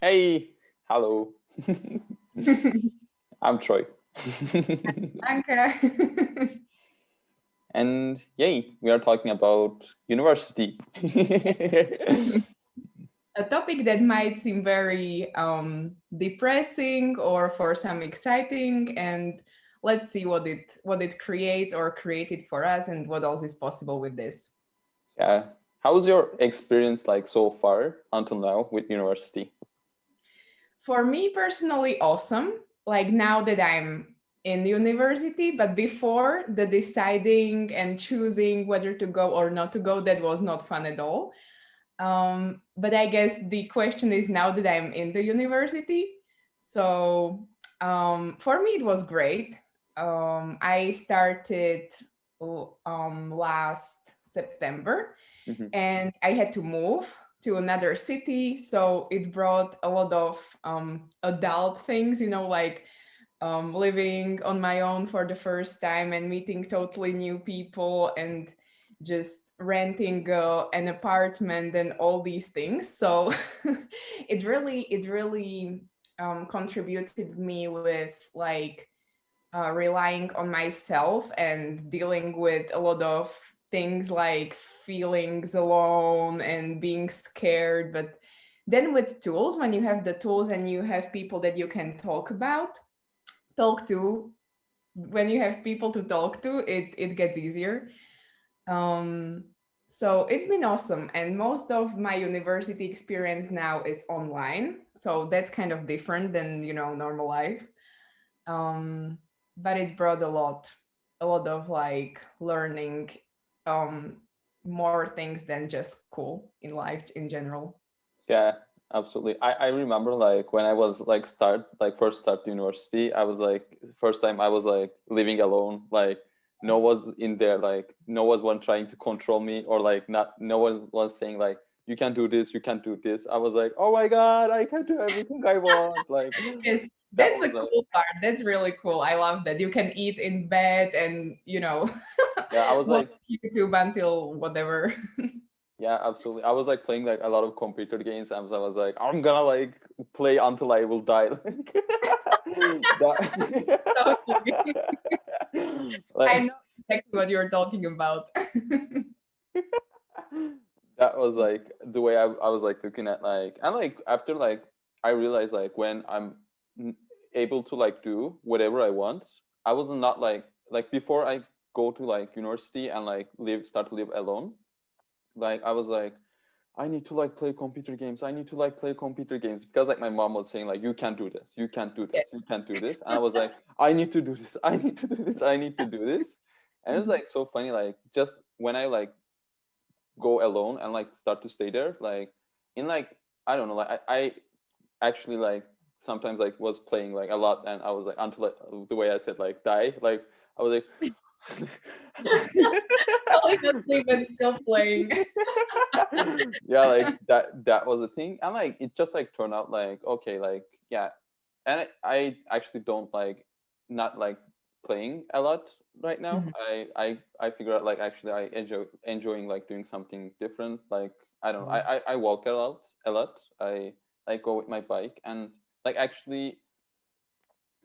Hey, hello. I'm Troy. Ivanka. And yay, we are talking about university. A topic that might seem very depressing or for some exciting, and let's see what it creates or created for us and what else is possible with this. Yeah. How's your experience like so far until now with university? For me personally, awesome. Like now that I'm in university, but before the deciding and choosing whether to go or not to go, that was not fun at all. But I guess the question is now that I'm in the university. So for me, it was great. I started last September Mhm. and I had to move to another city. So it brought a lot of adult things, like living on my own for the first time and meeting totally new people and just renting an apartment and all these things. So it really contributed me with like relying on myself and dealing with a lot of things like feelings alone and being scared. But then with tools, when you have the tools and you have people that you can talk to, when you have people to talk to, it gets easier. um so it's been awesome, and most of my university experience now is online, so that's kind of different than normal life. um but it brought a lot of like learning, um more things than just school in life in general. Yeah, absolutely. I remember like when I was like first start university, I was like first time I was like living alone, like no was in there, like no was one trying to control me or like not no one was saying like you can do this, you can do this. I was like, oh my God, I can do everything I want. Like Yes, that that's a was like cool part. That's really cool. I love that you can eat in bed and yeah, I was watch like YouTube until whatever. yeah, absolutely. I was like playing like a lot of computer games and I was like, I'm gonna like play until I will die. Totally. I Like know exactly what you're talking about. that was like the way I was like looking at like and like after like I realized like when I'm able to like do whatever I want, I was not like before I go to like university and like start to live alone. Like I was like I need to like play computer games. I need to like play computer games because like my mom was saying like you can't do this, you can't do Yeah. this, you can't do this, and I was like I need to do this, I need to do this, I need to do this, and it was Mhm. like so funny like just when I like go alone and like start to stay there like in like I don't know like I actually like sometimes like was playing like a lot and I was like until like, the way I said like die like I was like Falling asleep and still playing. yeah like that was a thing and like it just like turned out like okay like yeah and I actually don't like not like playing a lot right now. Mhm. I figure out like actually I enjoying like doing something different, like I don't know, Oh. I walk a lot. I like go with my bike and like actually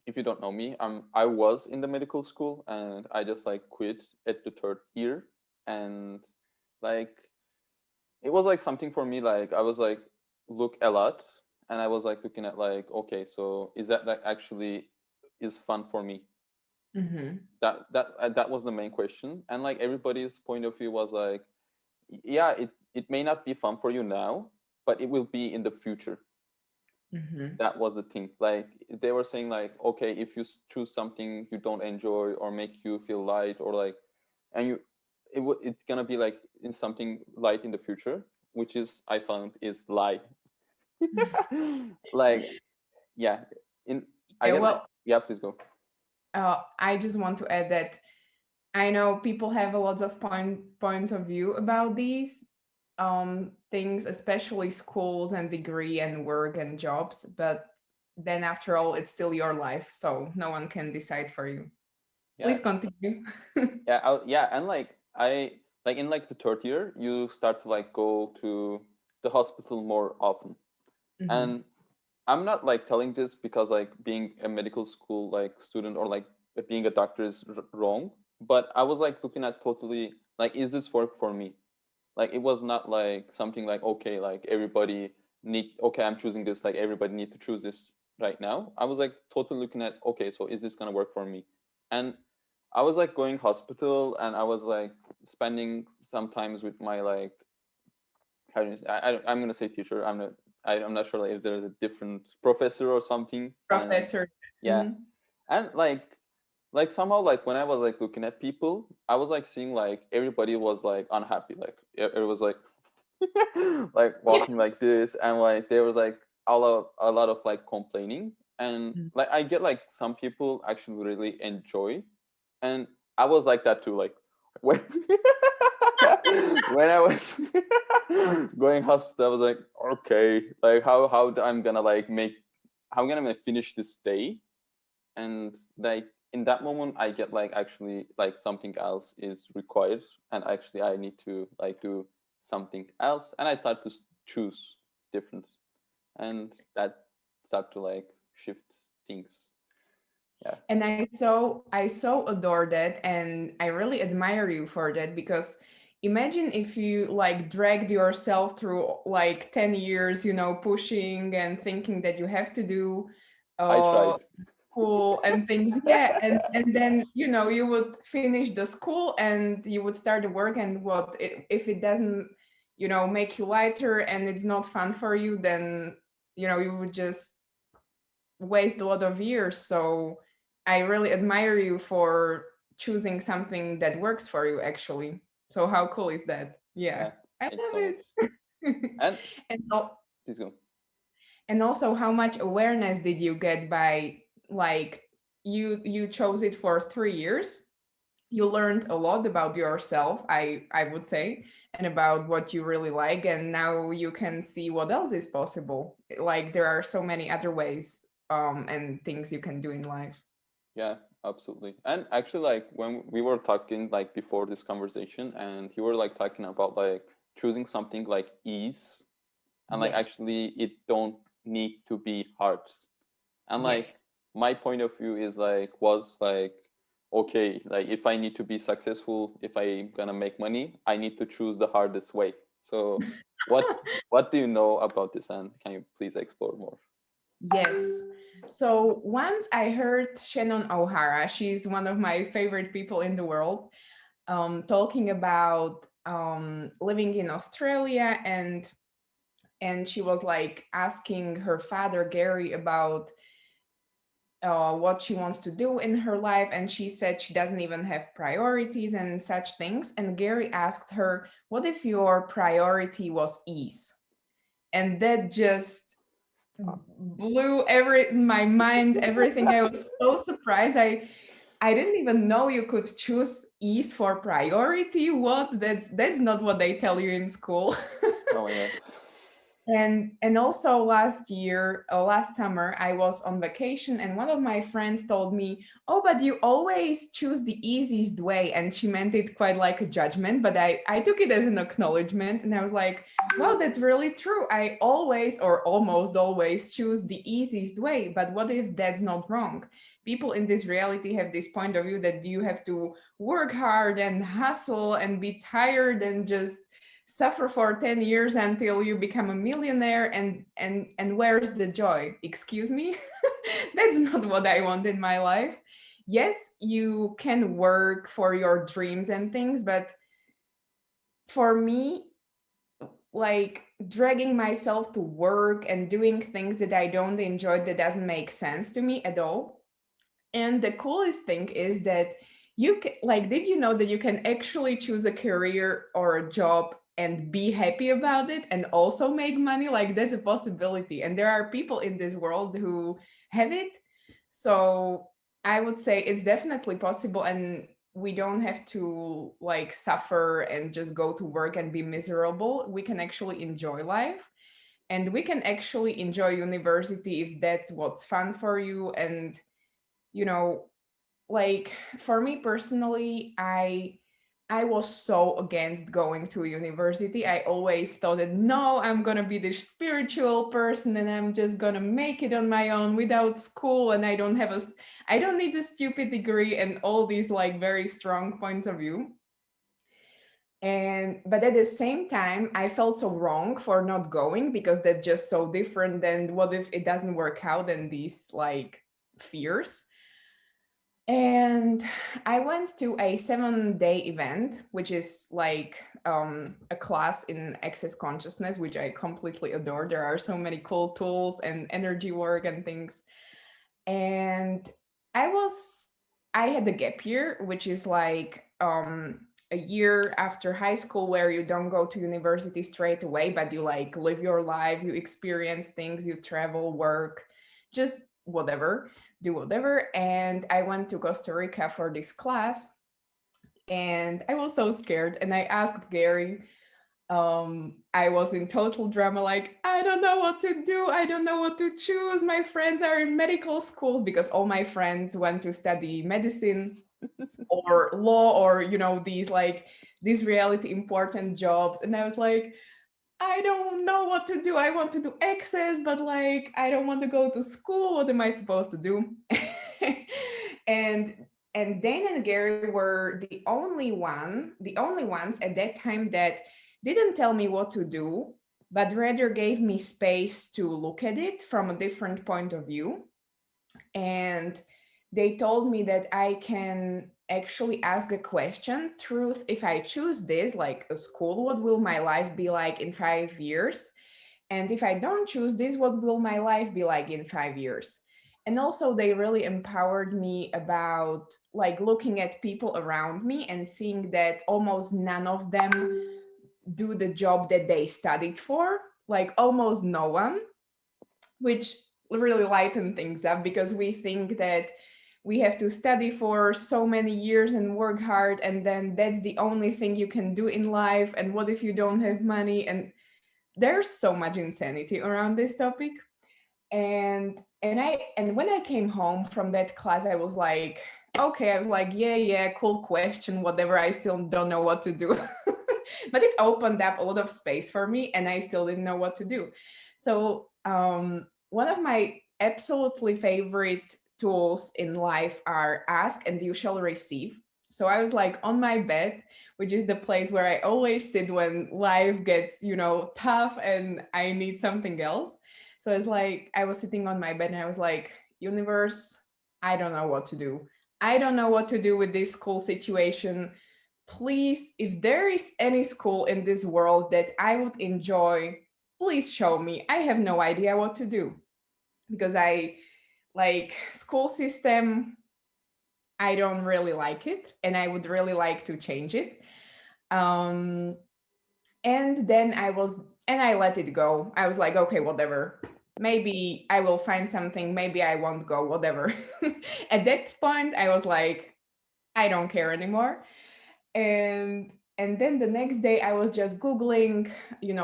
if you don't know me, I was in the medical school and I just like quit at the third year and like it was like something for me like I was like look a lot and I was like looking at like okay so is that like actually is fun for me, Mhm. that was the main question and like everybody's point of view was like yeah it may not be fun for you now but it will be in the future. Mhm. That was the thing like they were saying like okay if you choose something you don't enjoy or make you feel light or like and you it's gonna be like in something light in the future, which is I found is lie. Like yeah in I Yeah, get like well, yeah please go. I just want to add that I know people have a lot of points of view about these things, especially schools and degree and work and jobs. But then, after all, it's still your life, so no one can decide for you. Yeah Please continue. yeah yeah and like I like in like the third year you start to like go to the hospital more often Hmm. and I'm not like telling this because like being a medical school like student or like being a doctor is wrong, but I was like looking at totally like, is this work for me? Like it was not like something like, okay, like everybody need, okay, I'm choosing this, like everybody need to choose this right now. I was like totally looking at, okay, so is this gonna work for me? And I was like going hospital, and I was like spending sometimes with my like, how do you say, I'm gonna say teacher. I'm not sure like if there's a different professor or something. And Professor. yeah, and like somehow like when I was like looking at people, I was like seeing like everybody was like unhappy. Like it was like like walking like this, and like there was like a lot of like complaining. And Mm. like I get like some people actually really enjoy, and I was like that too. Like when when I was going hospital, I was like, okay, like how I'm gonna like make, how I'm gonna finish this day. And like in that moment I get like actually like something else is required, and actually I need to like do something else, and I start to choose different, and that start to like shift things. Yeah. And I so adore that, and I really admire you for that, because imagine if you like dragged yourself through like 10 years, pushing and thinking that you have to do I uh tried. school and things. Yeah, and then you would finish the school and you would start the work, and if it doesn't make you lighter and it's not fun for you, then you would just waste a lot of years. So I really admire you for choosing something that works for you, actually. So how cool is that? Yeah, Yeah, I thank you love so much. it. And and please go. and also, how much awareness did you get by, like, you chose it for 3 years? You learned a lot about yourself, I would say, and about what you really like, and now you can see what else is possible. Like, there are so many other ways and things you can do in life. Yeah, absolutely. And actually, like when we were talking like before this conversation, and you were like talking about like choosing something like ease, and like Yes. actually it don't need to be hard. And like Yes. my point of view is like, was like, okay, like if I need to be successful, if I'm gonna make money, I need to choose the hardest way. So what do you know about this, and can you please explore more? Yes. So once I heard Shannon O'Hara, she's one of my favorite people in the world, talking about living in Australia, and she was like asking her father Gary about what she wants to do in her life, and she said she doesn't even have priorities and such things. And Gary asked her, "What if your priority was ease?" And that just blew my mind, everything. I was so surprised. I didn't even know you could choose ease for priority. What? That's not what they tell you in school. Oh my god. And also last summer, I was on vacation, and one of my friends told me, "Oh, but you always choose the easiest way." And she meant it quite like a judgment, but I took it as an acknowledgement, and I was like, "Wow, that's really true. I always, or almost always, choose the easiest way. But what if that's not wrong?" People in this reality have this point of view that you have to work hard and hustle and be tired and just suffer for 10 years until you become a millionaire, and where's the joy? Excuse me. That's not what I want in my life. Yes, you can work for your dreams and things, but for me, like, dragging myself to work and doing things that I don't enjoy, that doesn't make sense to me at all. And the coolest thing is that you can, like, did you know that you can actually choose a career or a job and be happy about it and also make money? Like, that's a possibility. And there are people in this world who have it. So I would say it's definitely possible. And we don't have to like suffer and just go to work and be miserable. We can actually enjoy life, and we can actually enjoy university if that's what's fun for you. And you know like, for me personally, I I was so against going to university. I always thought that no, I'm gonna be this spiritual person and I'm just gonna make it on my own without school, and I don't need a stupid degree and all these like very strong points of view. And but at the same time, I felt so wrong for not going, because that's just so different than what if it doesn't work out, and these like fears. And I went to a 7-day event, which is like a class in access consciousness, which I completely adore. There are so many cool tools and energy work and things. And I was, I had a gap year, which is like a year after high school where you don't go to university straight away, but you like live your life, you experience things, you travel, work, just whatever, do whatever. And I went to Costa Rica for this class, and I was so scared. And I asked Gary, I was in total drama, like, I don't know what to do, I don't know what to choose. My friends are in medical schools, because all my friends went to study medicine or law, or these reality important jobs. And I was like, I don't know what to do. I want to do access, but like I don't want to go to school. What am I supposed to do? and and Dane and Gary were the only ones at that time that didn't tell me what to do, but rather gave me space to look at it from a different point of view. And they told me that I can actually ask a question, truth, if I choose this, like a school, what will my life be like in 5 years? And if I don't choose this, what will my life be like in 5 years? And also, they really empowered me about like looking at people around me and seeing that almost none of them do the job that they studied for, like almost no one, which really lighten things up, because we think that we have to study for so many years and work hard, and then that's the only thing you can do in life. And what if you don't have money? And there's so much insanity around this topic. And when I came home from that class, I was like, okay, I was like, yeah, cool question, whatever. I still don't know what to do. But it opened up a lot of space for me, and I still didn't know what to do. So one of my absolutely favorite tools in life are ask and you shall receive. So I was like on my bed, which is the place where I always sit when life gets, tough and I need something else. So it's like I was sitting on my bed and I was like, universe, I don't know what to do. I don't know what to do with this school situation. Please, if there is any school in this world that I would enjoy, please show me. I have no idea what to do, because I like school system, I don't really like it, and I would really like to change it. Um, and then I let it go. I was like, okay, whatever. Maybe I will find something. Maybe I won't go, whatever. At that point, I was like, I don't care anymore. And then the next day I was just Googling,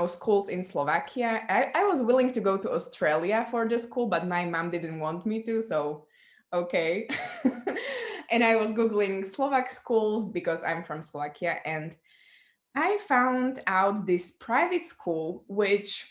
schools in Slovakia. I was willing to go to Australia for the school, but my mom didn't want me to, so okay. And I was Googling Slovak schools because I'm from Slovakia, and I found out this private school, which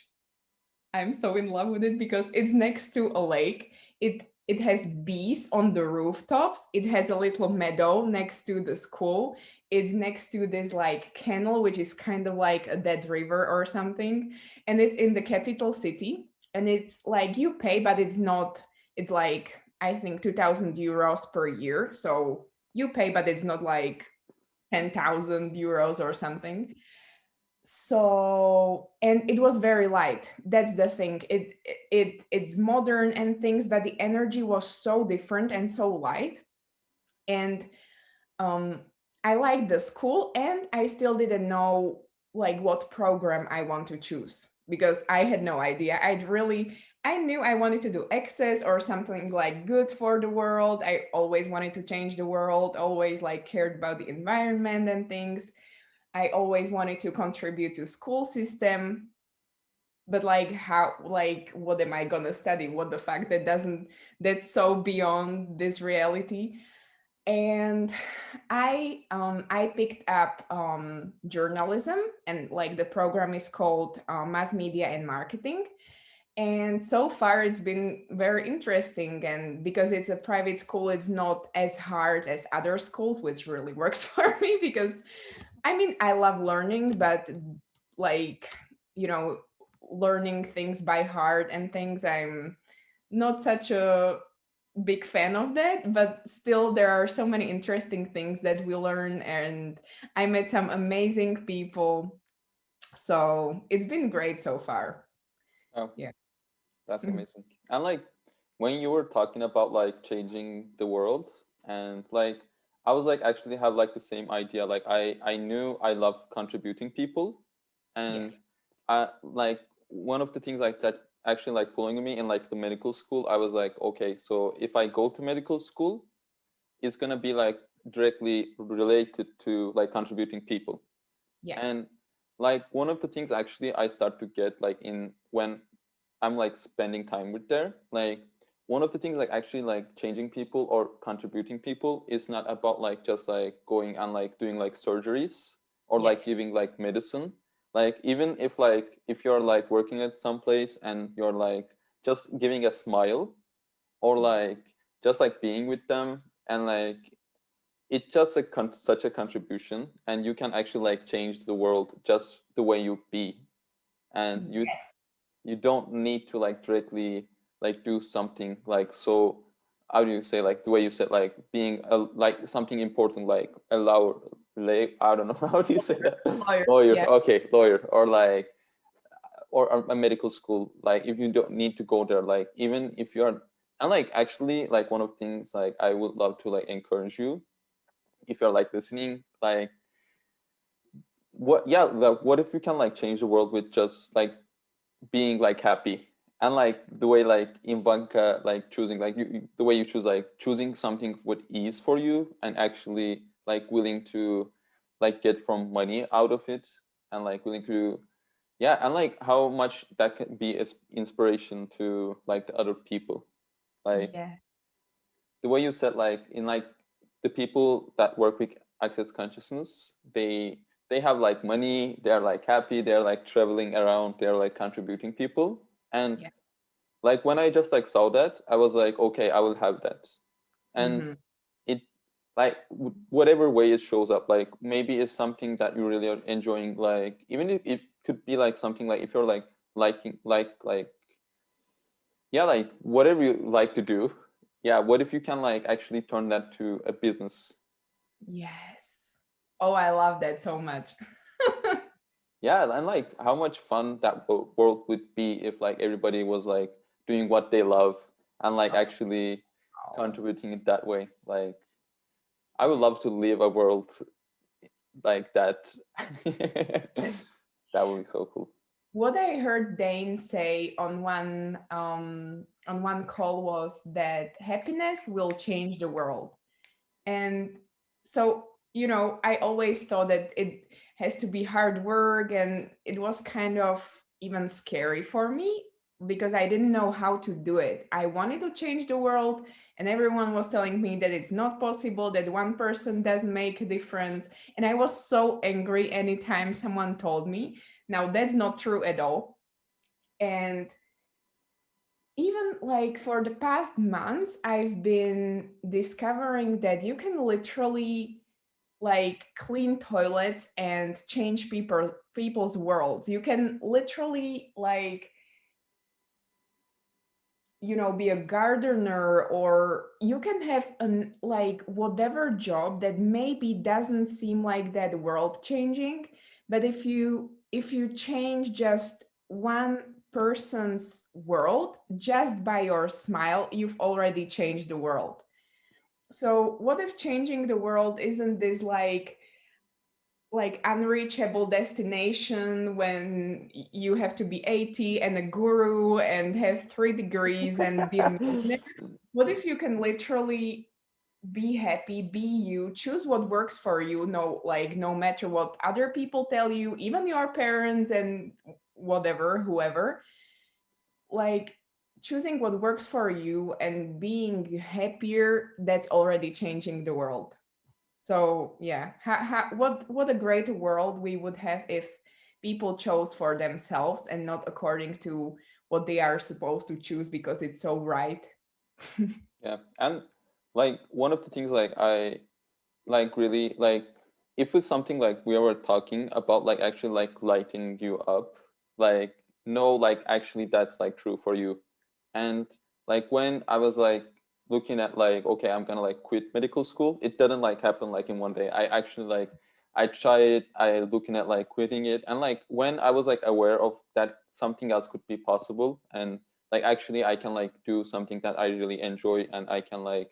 I'm so in love with it because it's next to a lake. It has bees on the rooftops. It has a little meadow next to the school. It's next to this like canal, which is kind of like a dead river or something. And it's in the capital city. And it's like you pay, but it's not, it's like, I think 2,000 euros per year. So you pay, but it's not like 10,000 euros or something. So, and it was very light. That's the thing. It's modern and things, but the energy was so different and so light. And um I liked the school, and I still didn't know like what program I want to choose, because I had no idea. I knew I wanted to do access or something like good for the world. I always wanted to change the world, always like cared about the environment and things. I always wanted to contribute to school system, but like how, like what am I gonna study? What the fact that's so beyond this reality. And I picked up journalism, and like the program is called mass media and marketing. And so far it's been very interesting, and because it's a private school, it's not as hard as other schools, which really works for me, because I mean, I love learning, but like, you know, learning things by heart and things, I'm not such a big fan of that. But still, there are so many interesting things that we learn, and I met some amazing people. So it's been great so far. Oh, Yeah. that's amazing. And like when you were talking about like changing the world, and like I was like actually have like the same idea. Like I knew I love contributing people, Yeah. and I like one of the things like that actually like pulling me in like the medical school. I was like, okay, so if I go to medical school, it's gonna be like directly related to like contributing people. Yeah. And like one of the things actually I start to get like in when I'm like spending time with there, like one of the things like actually like changing people or contributing people is not about like just like going and like doing like surgeries or like Yes. giving like medicine. Like even if you're like working at some place and you're like just giving a smile or Yeah. like just like being with them, and like it's just such a contribution, and you can actually like change the world just the way you be. And Yes. you don't need to like directly like do something like, so how do you say, like the way you said, like being a, like something important, like a lawyer, like, I don't know how do you say that, Lawyer. lawyer, Yeah. okay, lawyer, or like or a medical school, like if you don't need to go there, like even if you're, and like actually like one of the things like I would love to like encourage you, if you're like listening, like what, yeah, like what if you can like change the world with just like being like happy, and like the way like Ivanka like choosing like the way you choose like choosing something with ease for you, and actually like willing to like get from money out of it, and like willing to, yeah, and like how much that can be as inspiration to like the other people, like Yes. the way you said, like in like the people that work with access consciousness, they have like money, they're like happy, they're like traveling around, they're like contributing people. And Yeah. like when I just like saw that, I was like, okay, I will have that. And Hmm. it like whatever way it shows up, like maybe it's something that you really are enjoying, like even if it could be like something like if you're like liking like yeah, like whatever you like to do, yeah, what if you can like actually turn that to a business? Yes. Oh, I love that so much. Yeah, and like how much fun that world would be if like everybody was like doing what they love and like actually Wow. contributing it that way. Like I would Yeah. love to live a world like that. That would be so cool. What I heard Dane say on one call was that happiness will change the world. And so, you know, I always thought that it has to be hard work, and it was kind of even scary for me because I didn't know how to do it. I wanted to change the world, and everyone was telling me that it's not possible, that one person doesn't make a difference. And I was so angry anytime someone told me. Now, that's not true at all. And even like for the past months, I've been discovering that you can literally like clean toilets and change people's worlds. You can literally like, you know, be a gardener, or you can have an like whatever job that maybe doesn't seem like that world changing, but if you change just one person's world just by your smile, you've already changed the world. So what if changing the world isn't this like unreachable destination when you have to be 80 and a guru and have 3 degrees and be a millionaire? What if you can literally be happy, be you, choose what works for you, no, like no matter what other people tell you, even your parents and whatever, whoever, like choosing what works for you and being happier, that's already changing the world. So yeah, what a great world we would have if people chose for themselves and not according to what they are supposed to choose because it's so right. Yeah. And like one of the things like I like really like, if it's something like we were talking about like actually like lighting you up, like no, like actually that's like true for you. And like when I was like looking at like, okay, I'm gonna like quit medical school, it didn't like happen like in one day. I actually like, I tried, I looking at like quitting it, and like when I was like aware of that something else could be possible, and like actually I can like do something that I really enjoy, and I can like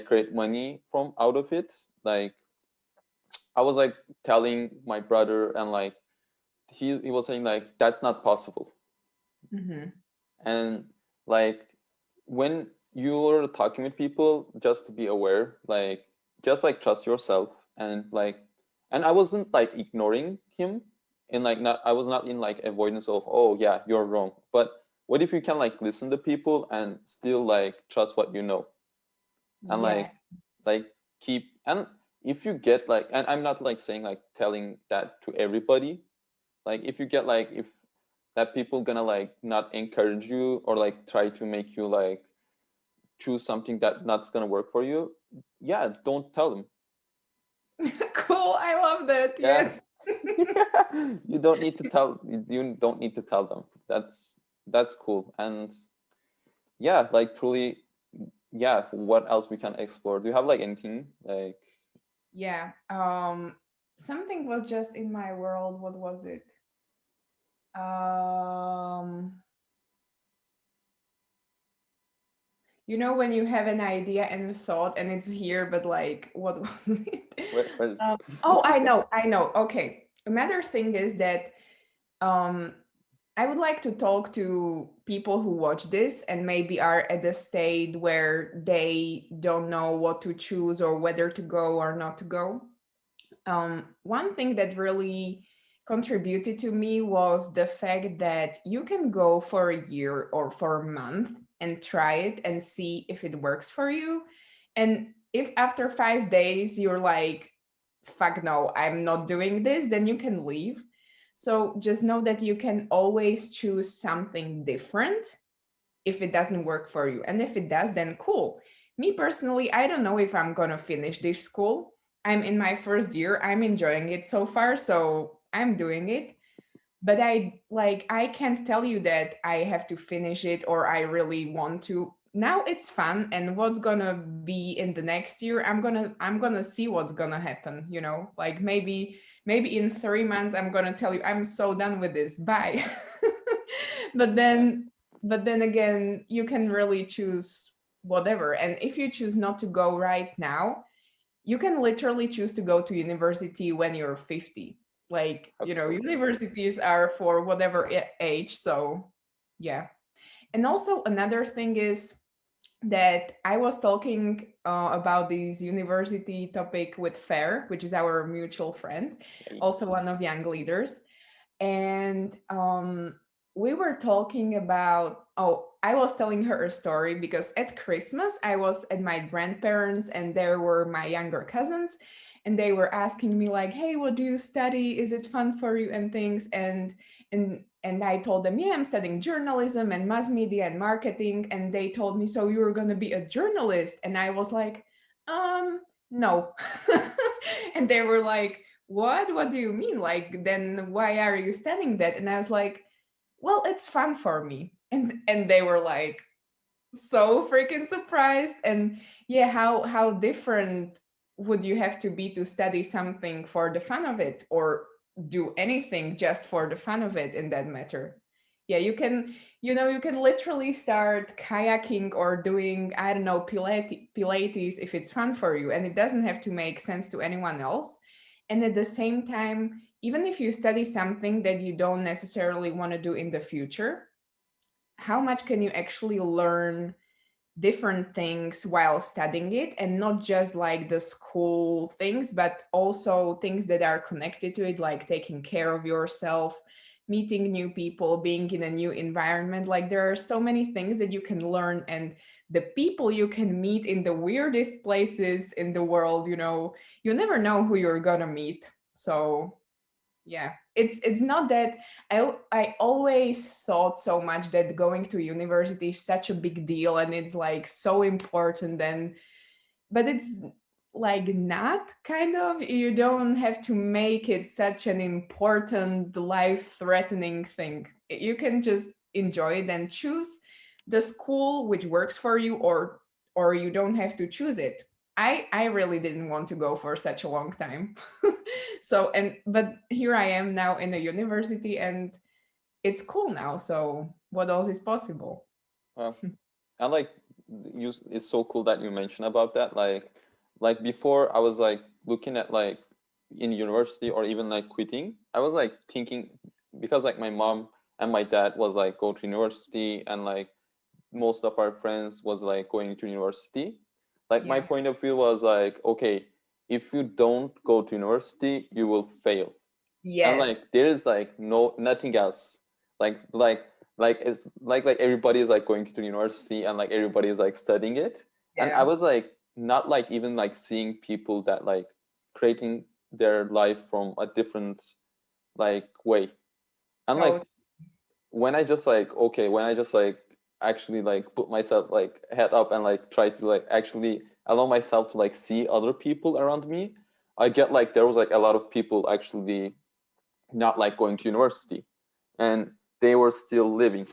create money from out of it. Like I was like telling my brother, and like he was saying like that's not possible. Hmm. And like when you're talking with people, just to be aware, like just like trust yourself. And like, and I wasn't like ignoring him, and like not, I was not in like avoidance of, oh yeah, you're wrong. But what if you can like listen to people and still like trust what you know, and Yes. like keep, and if you get like, and I'm not like saying like telling that to everybody, like if you get like, if that people gonna like not encourage you or like try to make you like choose something that not's gonna work for you, yeah, don't tell them. Cool. I love that. Yeah. Yes. You don't need to tell, you don't need to tell them. That's cool. And yeah, like truly, yeah, what else we can explore? Do you have like anything like, Yeah. Something was just in my world. What was it? Um, when you have an idea and a thought and it's here, but like, what was it? where is Oh, I it? know, I know. Okay. Another thing is that um, I would like to talk to people who watch this and maybe are at the state where they don't know what to choose or whether to go or not to go. One thing that really contributed to me was the fact that you can go for a year or for a month and try it and see if it works for you. And if after 5 days you're like, fuck no, I'm not doing this, then you can leave. So just know that you can always choose something different if it doesn't work for you. And if it does, then cool. Me personally, I don't know if I'm going to finish this school. I'm in my first year. I'm enjoying it so far, so I'm doing it. But I can't tell you that I have to finish it or I really want to. Now it's fun, and what's going to be in the next year, I'm going to see what's going to happen, Like maybe in 3 months I'm going to tell you I'm so done with this. Bye. but Yeah, then but then again, you can really choose whatever. And if you choose not to go right now, you can literally choose to go to university when you're 50. Like, absolutely. universities are for whatever age. So, yeah. And also, another thing is that I was talking about this university topic with Fair, which is our mutual friend, Hey. also one of Young Leaders. And we were talking about, I was telling her a story because at Christmas I was at my grandparents and there were my younger cousins, and they were asking me like, hey, what do you study, is it fun for you and things. And I told them, yeah, I'm studying journalism and mass media and marketing. And they told me, so you're going to be a journalist? And I was like, no. And they were like, what do you mean, like, then why are you studying that? And I was like, well, it's fun for me. And they were like so freaking surprised. And yeah, how different would you have to be to study something for the fun of it, or do anything just for the fun of it in that matter? Yeah, you can literally start kayaking or doing, I don't know, pilates if it's fun for you, and it doesn't have to make sense to anyone else. And at the same time, even if you study something that you don't necessarily want to do in the future, how much can you actually learn different things while studying it, and not just like the school things, but also things that are connected to it, like taking care of yourself, meeting new people, being in a new environment. Like there are so many things that you can learn, and the people you can meet in the weirdest places in the world, you never know who you're gonna meet. So yeah, it's not that I always thought so much that going to university is such a big deal and it's like so important, and but it's like not kind of, you don't have to make it such an important life threatening thing. You can just enjoy it and choose the school which works for you, or you don't have to choose it. I really didn't want to go for such a long time. So, and but here I am now in a university and it's cool now, so what else is possible? Well, I like you. It's so cool that you mentioned about that. Like before, I was like looking at like in university or even like quitting. I was like thinking because like my mom and my dad was like go to university, and like most of our friends was like going to university. Like my Yeah. point of view was like, okay, if you don't go to university, you will fail, and Yes. like there is like nothing else. Like it's like everybody is like going to university and like everybody is like studying it, and I Yeah. was like not like even like seeing people that like creating their life from a different like way. And like So when I just like okay, when I just like actually like put myself like head up and like try to like actually allow myself to like see other people around me, I get like there was like a lot of people actually not like going to university, and they were still living,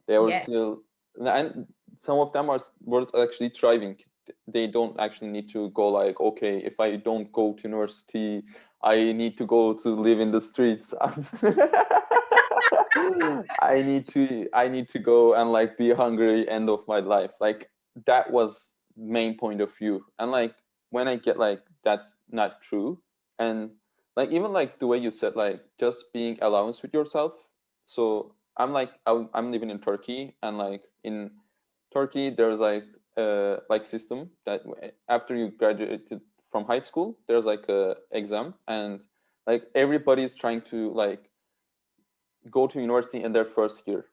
they were yeah. still, and some of them are were actually thriving. They don't actually need to go like, okay, if I don't go to university, I need to go to live in the streets. I need to go and like be hungry end of my life. Like that was main point of view. And like when I get like that's not true, and like even like the way you said like just being allowance with yourself. So I'm like I'm living in Turkey, and like in Turkey there's like system that after you graduated from high school there's like a exam, and like everybody's trying to like go to university in their first year,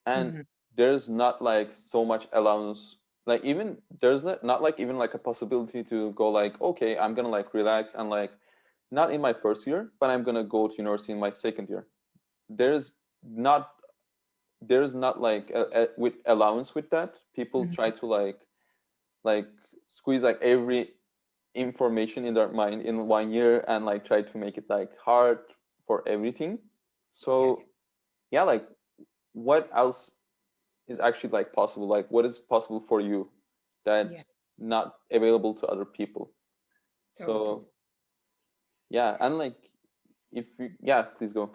and Mhm. there's not like so much allowance, like even there's not like even like a possibility to go like, okay, I'm gonna like relax and like not in my first year but I'm gonna go to university in my second year. there's not there's not like with allowance with that. People Mhm. try to like squeeze like every information in their mind in 1 year and like try to make it like hard for everything. Yeah. So yeah, like what else is actually like possible, like what is possible for you that Yeah. not available to other people. Totally. So yeah, and like if you, yeah, please go.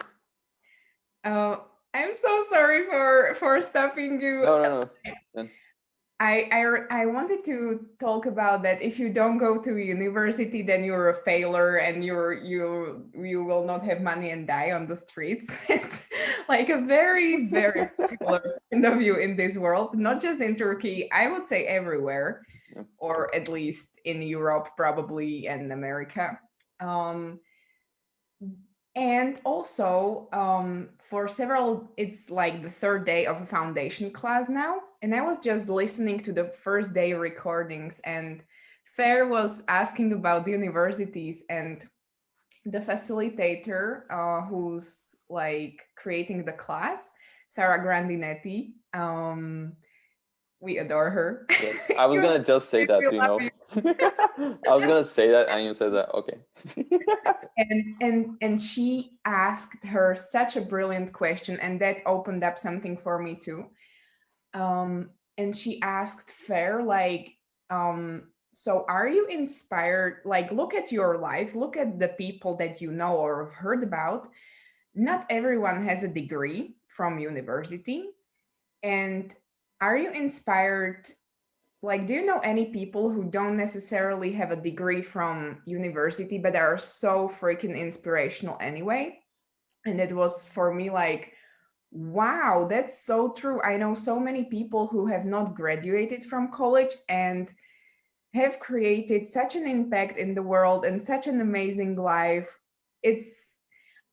Uh, I'm so sorry for stopping you. No, no, no. Then I wanted to talk about that. If you don't go to university, then you're a failure, and you will not have money and die on the streets. It's like a very very popular point of view in this world, not just in Turkey. I would say everywhere, yeah. or at least in Europe, probably, and America. Um, and also, for several, it's like the third day of a foundation class now. And I was just listening to the first day recordings, and Fair was asking about the universities, and the facilitator, who's like creating the class, Sarah Grandinetti. We adore her. Yes, I was You know, gonna just say that, we do you love know? you. I was gonna say that and you said that. Okay. And she asked her such a brilliant question, and that opened up something for me too. And she asked Fair, like, so are you inspired? Like, look at your life, look at the people that you know or have heard about. Not everyone has a degree from university. And are you inspired? Like, do you know any people who don't necessarily have a degree from university, but are so freaking inspirational anyway? And it was for me like, wow, that's so true. I know so many people who have not graduated from college and have created such an impact in the world and such an amazing life. It's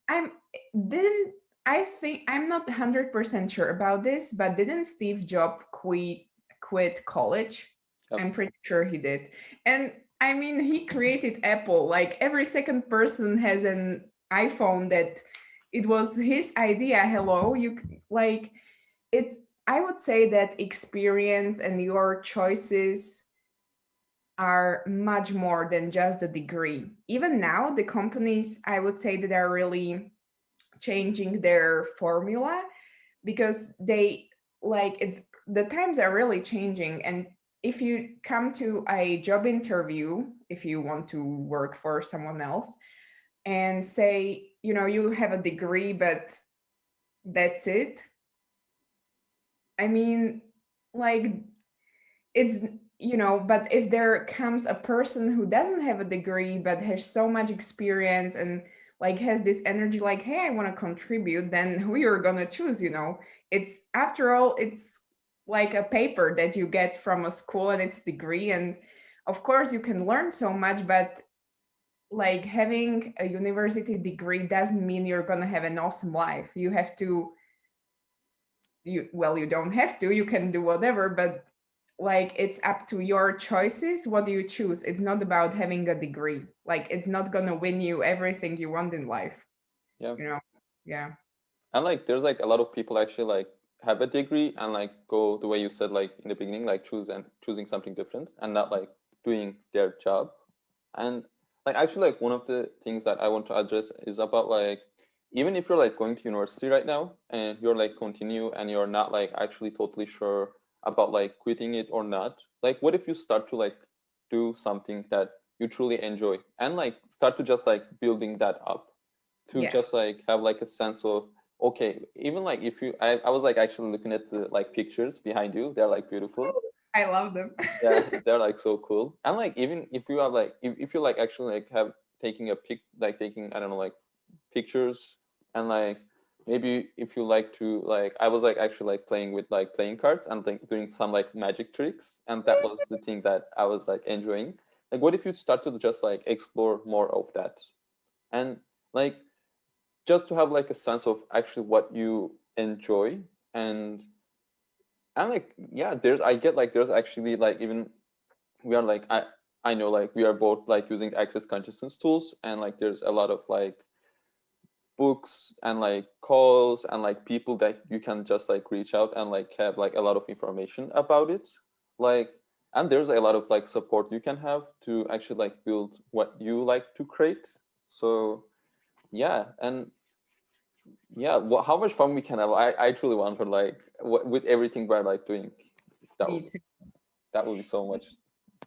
I'm didn't I think I'm not 100% sure about this, but didn't Steve Jobs quit college? Yep. I'm pretty sure he did. And I mean, he created Apple. Like every second person has an iPhone that it was his idea. Hello, like it's I would say that experience and your choices are much more than just a degree. Even now, the companies I would say that are really changing their formula because they like it's the times are really changing. And if you come to a job interview, if you want to work for someone else and say, you have a degree, but that's it. I mean, like it's but if there comes a person who doesn't have a degree but has so much experience and like has this energy, like, hey, I want to contribute, then who you're gonna choose? It's after all, it's like a paper that you get from a school and it's degree, and of course you can learn so much, but like having a university degree doesn't mean you're gonna have an awesome life. You have to you don't have to, you can do whatever, but like it's up to your choices. What do you choose? It's not about having a degree. Like it's not gonna win you everything you want in life, Yeah. you know yeah. And like there's like a lot of people actually like have a degree and like go the way you said like in the beginning, like choosing something different and not like doing their job. And like actually like one of the things that I want to address is about like even if you're like going to university right now and you're like continue and you're not like actually totally sure about like quitting it or not, like what if you start to like do something that you truly enjoy and like start to just like building that up to Yeah. just like have like a sense of okay, even like if you I was like actually looking at the like pictures behind you, they're like beautiful. I love them. Yeah, they're like so cool. And like even if you have like if you like actually like have taking a pic like taking I don't know like pictures and like maybe if you like to like I was like actually like playing with like playing cards and like doing some like magic tricks and that was the thing that I was like enjoying. Like what if you start to just like explore more of that and like just to have like a sense of actually what you enjoy and like yeah there's I get like there's actually like even we are like I know like we are both like using access consciousness tools and like there's a lot of like books and like calls and like people that you can just like reach out and like have like a lot of information about it like and there's a lot of like support you can have to actually like build what you like to create so yeah and yeah how much fun we can have I truly want to like with everything we're like doing that Me too. that would be so much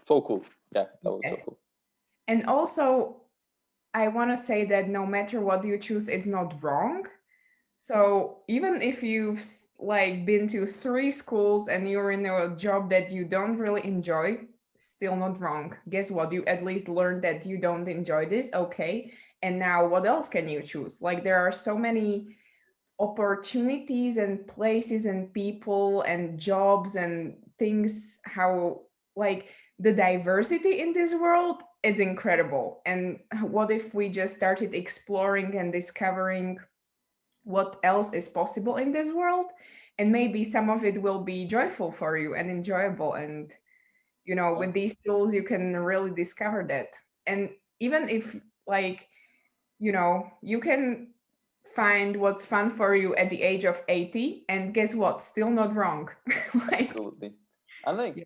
so cool yeah that would be so Yes. cool. And also, I want to say that no matter what you choose, it's not wrong. So even if you've like been to 3 schools and you're in a job that you don't really enjoy, still not wrong. Guess what? You at least learned that you don't enjoy this. Okay. And now what else can you choose? Like there are so many opportunities and places and people and jobs and things, how like the diversity in this world, it's incredible. And what if we just started exploring and discovering what else is possible in this world, and maybe some of it will be joyful for you and enjoyable, and Yeah, with these tools you can really discover that. And even if like you can find what's fun for you at the age of 80, and guess what, still not wrong. Like absolutely. And like yeah.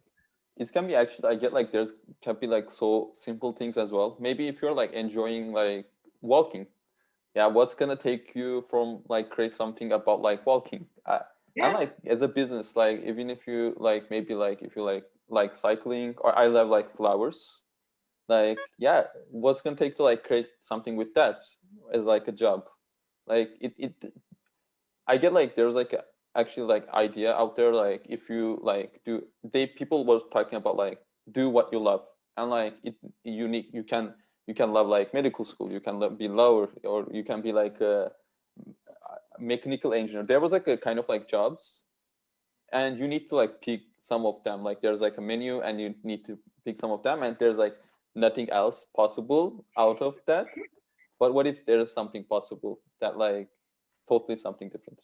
it can be actually I get like there's can be like so simple things as well maybe if you're like enjoying like walking yeah what's gonna take you from like create something about like walking and Yeah. like as a business like even if you like maybe like if you like cycling or I love like flowers like yeah what's gonna take to like create something with that as like a job like it I get like there's like actually like idea out there like if you like do they people was talking about like do what you love and like it unique you can love like medical school you can be lower or you can be like a mechanical engineer there was like a kind of like jobs and you need to like pick some of them like there's like a menu and you need to pick some of them and there's like nothing else possible out of that but what if there is something possible that like totally something different.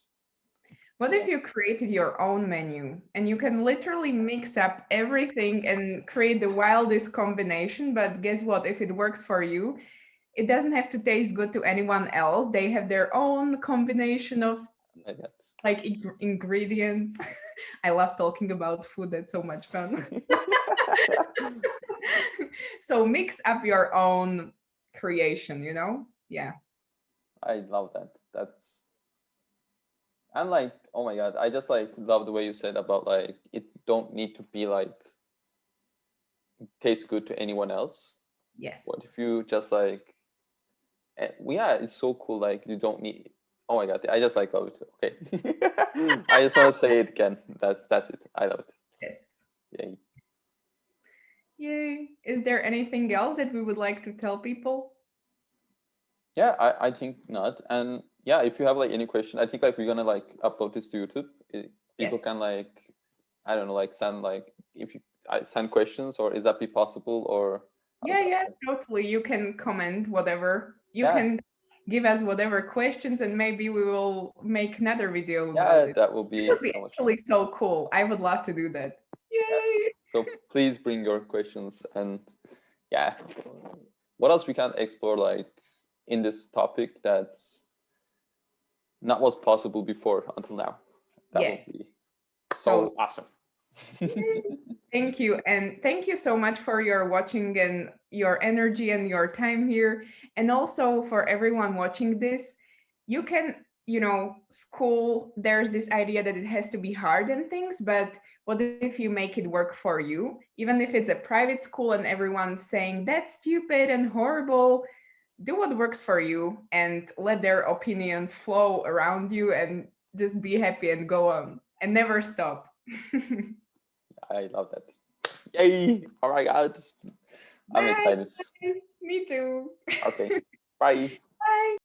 What if you created your own menu and you can literally mix up everything and create the wildest combination? But guess what? If it works for you, it doesn't have to taste good to anyone else. They have their own combination of like ingredients. I love talking about food. That's so much fun. So mix up your own creation, you know? Yeah. I love that. That's, and like, oh my God, I just like love the way you said about like, it don't need to be like, taste good to anyone else. Yes. What if you just like, yeah, it's so cool. Like you don't need, oh my God, I just like love it. Okay. I just want to say it again. That's it. I love it. Yes. Yay. Yay. Is there anything else that we would like to tell people? Yeah, I think not. And yeah, if you have like any question, I think like we're gonna like upload this to YouTube. People Yes. can like, I don't know, like send like, if you send questions, or is that be possible, or Yeah, totally. You can comment whatever. You Yeah. can give us whatever questions and maybe we will make another video about Yeah, it. that will be It would be so much actually so cool. I would love to do that. Yay! So please bring your questions, and yeah, what else we can explore like in this topic that's not was possible before until now. That Yes. would be so awesome. Thank you. And thank you so much for your watching and your energy and your time here. And also for everyone watching this, you can, you know, school, there's this idea that it has to be hard and things, but what if you make it work for you? Even if it's a private school and everyone's saying that's stupid and horrible, do what works for you and let their opinions flow around you and just be happy and go on and never stop. I love that. Yay! Oh my God. I'm excited. Me too. Okay. Bye. Bye.